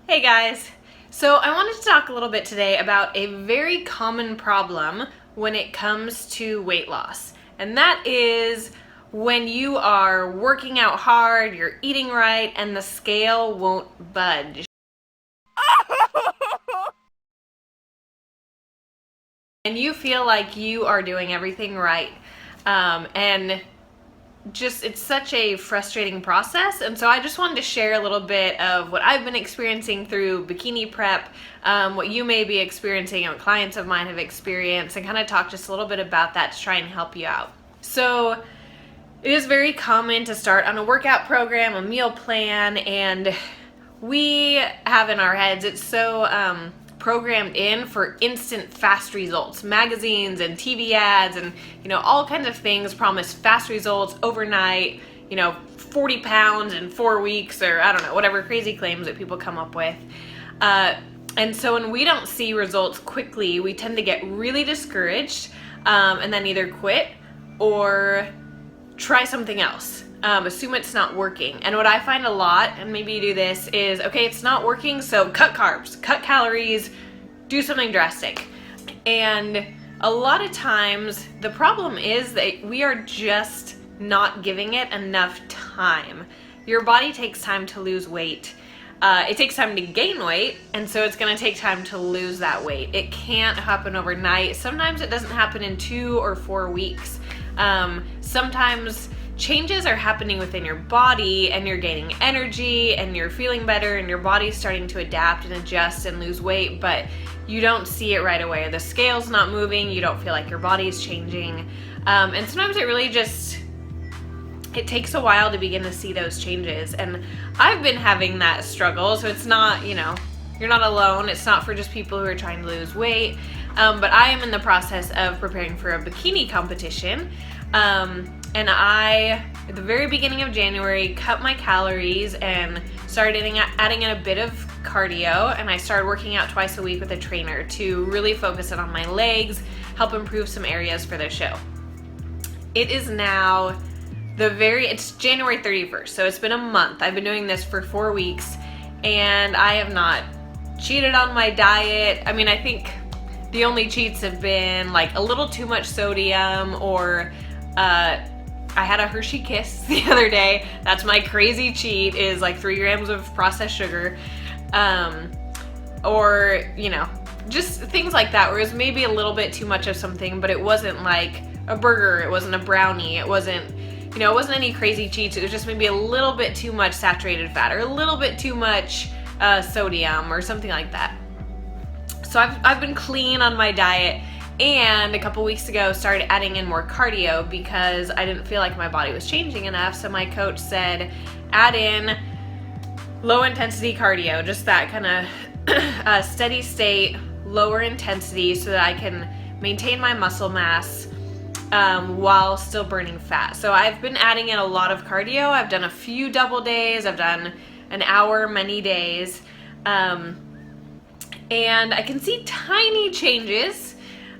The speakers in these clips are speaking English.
Hey guys! So I wanted to talk a little bit today about a very common problem when it comes to weight loss. And that is when you are working out hard, you're eating right, and the scale won't budge. And you feel like you are doing everything right. And it's such a frustrating process, and so I just wanted to share a little bit of what I've been experiencing through bikini prep, what you may be experiencing and what clients of mine have experienced, and kind of talk just a little bit about that to try and help you out. So it is very common to start on a workout program, a meal plan, and we have in our heads it's so programmed in for instant fast results. Magazines and TV ads and all kinds of things promise fast results overnight, 40 pounds in 4 weeks, or I don't know, whatever crazy claims that people come up with. And so when we don't see results quickly, we tend to get really discouraged, and then either quit or try something else. Assume it's not working. And what I find a lot, and maybe you do this, is okay, it's not working, so cut carbs, cut calories, do something drastic. And a lot of times the problem is that we are just not giving it enough time. Your body takes time to lose weight. It takes time to gain weight, and so it's going to take time to lose that weight. It can't happen overnight. Sometimes it doesn't happen in 2 or 4 weeks. Sometimes changes are happening within your body, and you're gaining energy and you're feeling better and your body's starting to adapt and adjust and lose weight, but you don't see it right away. The scale's not moving, you don't feel like your body's changing, and sometimes it takes a while to begin to see those changes. And I've been having that struggle, so it's not, you're not alone. It's not for just people who are trying to lose weight, but I am in the process of preparing for a bikini competition. And I, at the very beginning of January, cut my calories and started adding in a bit of cardio, and I started working out twice a week with a trainer to really focus it on my legs, help improve some areas for the show. It is now it's January 31st, so it's been a month. I've been doing this for 4 weeks, and I have not cheated on my diet. I mean, I think the only cheats have been like a little too much sodium, or I had a Hershey Kiss the other day. That's my crazy cheat, is like 3 grams of processed sugar. Or, just things like that, where it was maybe a little bit too much of something, but it wasn't like a burger, it wasn't a brownie, it wasn't any crazy cheats. It was just maybe a little bit too much saturated fat, or a little bit too much sodium, or something like that. So I've been clean on my diet, and a couple weeks ago started adding in more cardio because I didn't feel like my body was changing enough. So my coach said, add in low intensity cardio, just that kind of steady state, lower intensity, so that I can maintain my muscle mass while still burning fat. So I've been adding in a lot of cardio. I've done a few double days. I've done an hour many days. And I can see tiny changes.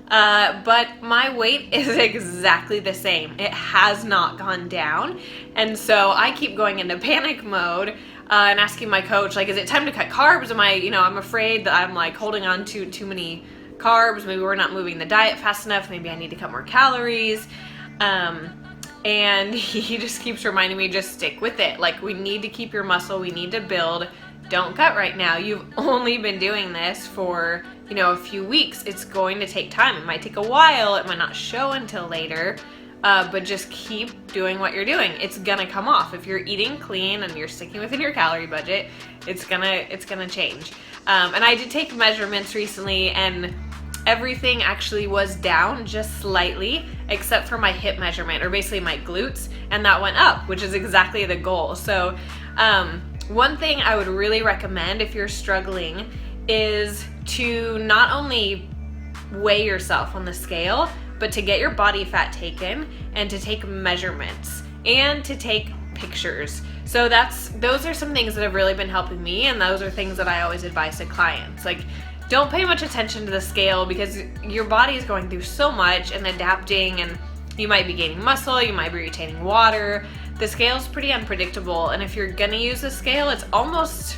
But my weight is exactly the same. It has not gone down. And so I keep going into panic mode, and asking my coach, like, is it time to cut carbs? I'm afraid that I'm like holding on to too many carbs. Maybe we're not moving the diet fast enough. Maybe I need to cut more calories. And he just keeps reminding me, just stick with it. Like, we need to keep your muscle. We need to build. Don't cut right now. You've only been doing this for, a few weeks. It's going to take time. It might take a while. It might not show until later, but just keep doing what you're doing. It's gonna come off. If you're eating clean and you're sticking within your calorie budget, it's gonna change. And I did take measurements recently, and everything actually was down just slightly, except for my hip measurement, or basically my glutes, and that went up, which is exactly the goal. So, one thing I would really recommend if you're struggling is to not only weigh yourself on the scale, but to get your body fat taken, and to take measurements, and to take pictures. So those are some things that have really been helping me, and those are things that I always advise to clients. Like, don't pay much attention to the scale, because your body is going through so much and adapting, and you might be gaining muscle, you might be retaining water. The scale's pretty unpredictable, and if you're gonna use the scale, it's almost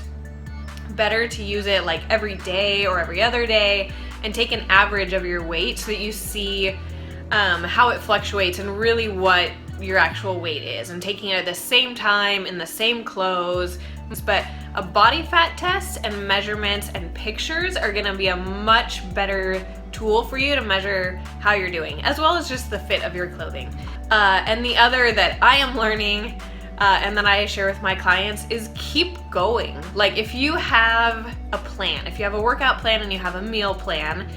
better to use it like every day or every other day and take an average of your weight so that you see how it fluctuates and really what your actual weight is, and taking it at the same time in the same clothes. But a body fat test and measurements and pictures are gonna be a much better tool for you to measure how you're doing, as well as just the fit of your clothing. And the other that I am learning and that I share with my clients is keep going. Like, if you have a plan, if you have a workout plan and you have a meal plan,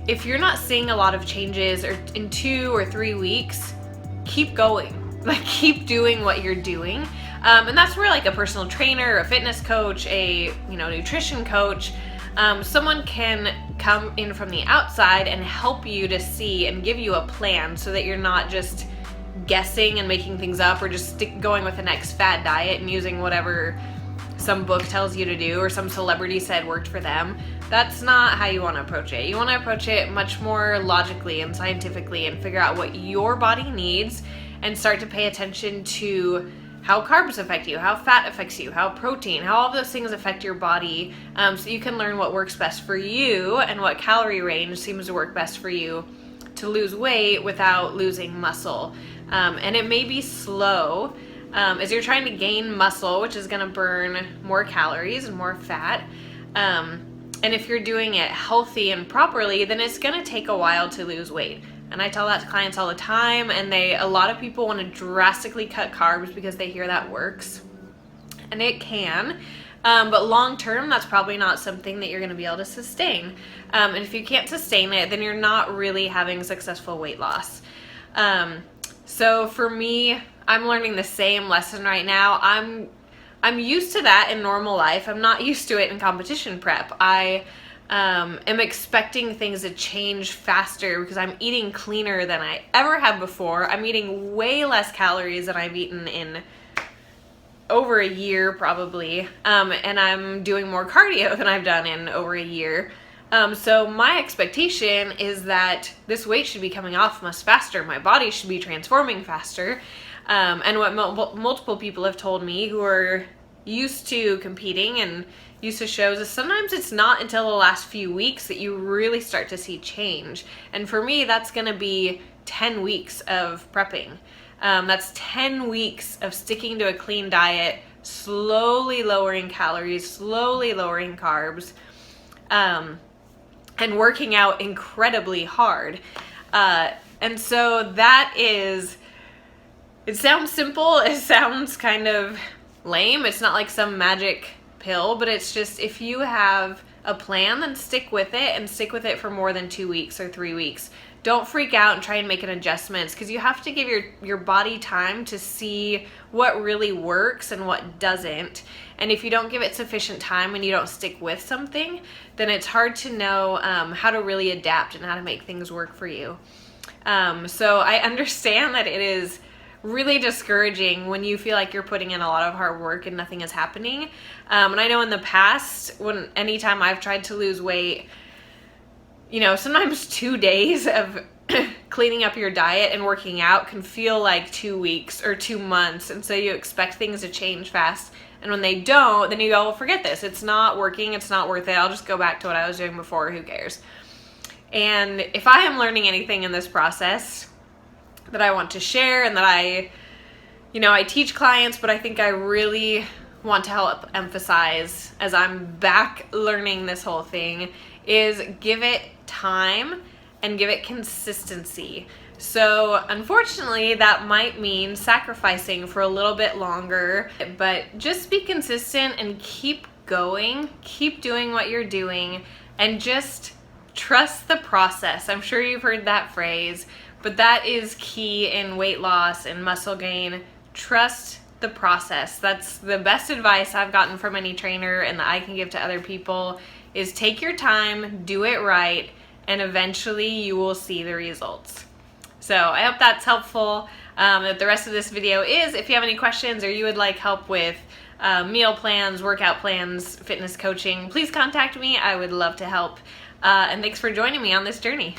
if you're not seeing a lot of changes or in 2 or 3 weeks, keep going. Like, keep doing what you're doing. And that's where like a personal trainer, a fitness coach, a nutrition coach, someone can come in from the outside and help you to see and give you a plan so that you're not just guessing and making things up, or just going with the next fad diet and using whatever some book tells you to do or some celebrity said worked for them. That's not how you want to approach it. You want to approach it much more logically and scientifically and figure out what your body needs and start to pay attention to how carbs affect you, how fat affects you, how protein, how all those things affect your body, so you can learn what works best for you and what calorie range seems to work best for you to lose weight without losing muscle. And it may be slow as you're trying to gain muscle, which is going to burn more calories and more fat. And if you're doing it healthy and properly, then it's going to take a while to lose weight. And I tell that to clients all the time, and a lot of people want to drastically cut carbs because they hear that works. And it can, but long term, that's probably not something that you're going to be able to sustain. And if you can't sustain it, then you're not really having successful weight loss. So for me, I'm learning the same lesson right now. I'm used to that in normal life. I'm not used to it in competition prep. I am expecting things to change faster because I'm eating cleaner than I ever have before. I'm eating way less calories than I've eaten in over a year probably, and I'm doing more cardio than I've done in over a year. So my expectation is that this weight should be coming off much faster. My body should be transforming faster. And what multiple people have told me who are used to competing and used to shows is sometimes it's not until the last few weeks that you really start to see change. And for me, that's going to be 10 weeks of prepping. That's 10 weeks of sticking to a clean diet, slowly lowering calories, slowly lowering carbs, and working out incredibly hard. And so that is, it sounds simple, it sounds kind of lame. It's not like some magic pill, but it's just, if you have a plan, then stick with it, and stick with it for more than 2 weeks or 3 weeks. Don't freak out and try and make an adjustments, because you have to give your body time to see what really works and what doesn't. And if you don't give it sufficient time and you don't stick with something, then it's hard to know how to really adapt and how to make things work for you. So I understand that it is really discouraging when you feel like you're putting in a lot of hard work and nothing is happening. And I know in the past, anytime I've tried to lose weight, sometimes 2 days of cleaning up your diet and working out can feel like 2 weeks or 2 months. And so you expect things to change fast. And when they don't, then you go, well, forget this. It's not working. It's not worth it. I'll just go back to what I was doing before. Who cares? And if I am learning anything in this process that I want to share, and that I teach clients, but I think I really want to help emphasize as I'm back learning this whole thing, is give it time and give it consistency. So unfortunately, that might mean sacrificing for a little bit longer, but just be consistent and keep going, keep doing what you're doing, and just trust the process. I'm sure you've heard that phrase, but that is key in weight loss and muscle gain. Trust the process. That's the best advice I've gotten from any trainer and that I can give to other people, is take your time, do it right, and eventually you will see the results. So I hope that's helpful. The rest of this video is, if you have any questions or you would like help with meal plans, workout plans, fitness coaching, please contact me. I would love to help. And thanks for joining me on this journey.